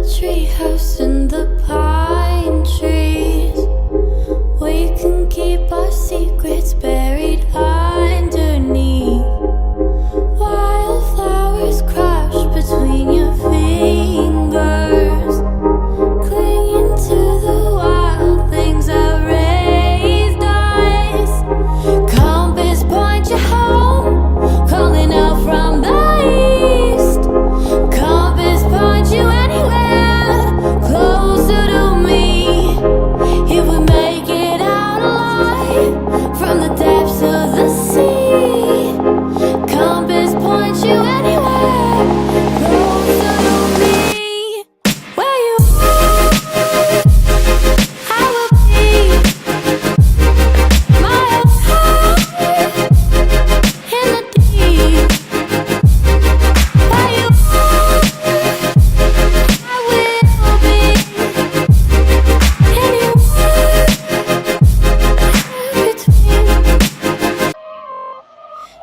treehouse and the pine trees. We can keep our secrets buried underneath. Wildflowers crash between your fingers, clinging to the wild things that raised us. Compass point you home, calling out from the east. Compass point you anywhere closer to me. If we make it out alive from the depths of the sea, compass point you anywhere closer to me. Where you are, I will be. Miles high in the deep. Where you are, I will be. Anywhere between.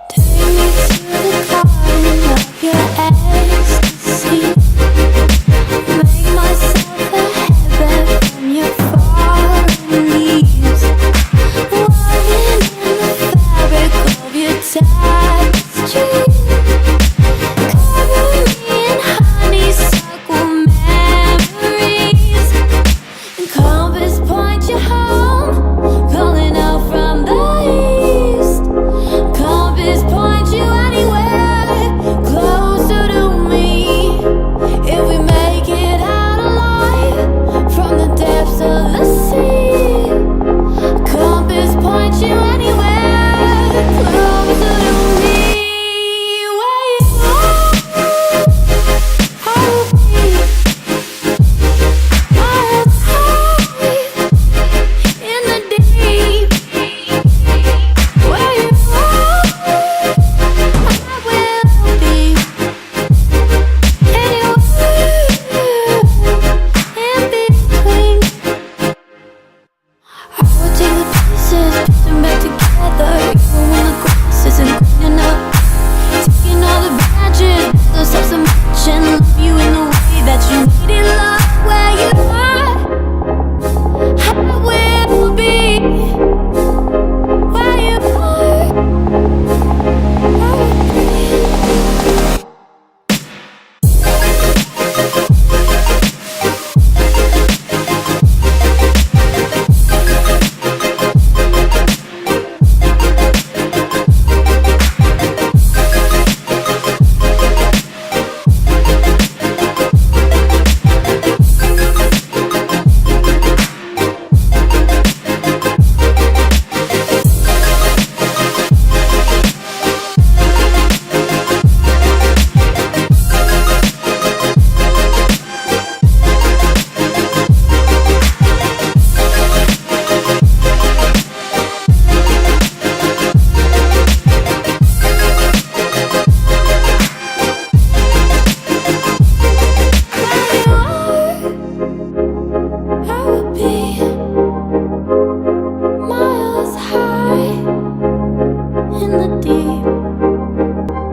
Take me to the garden of your ecstasy. Make myself a heaven from your fallen leaves. Woven in the fabric of your tapestry.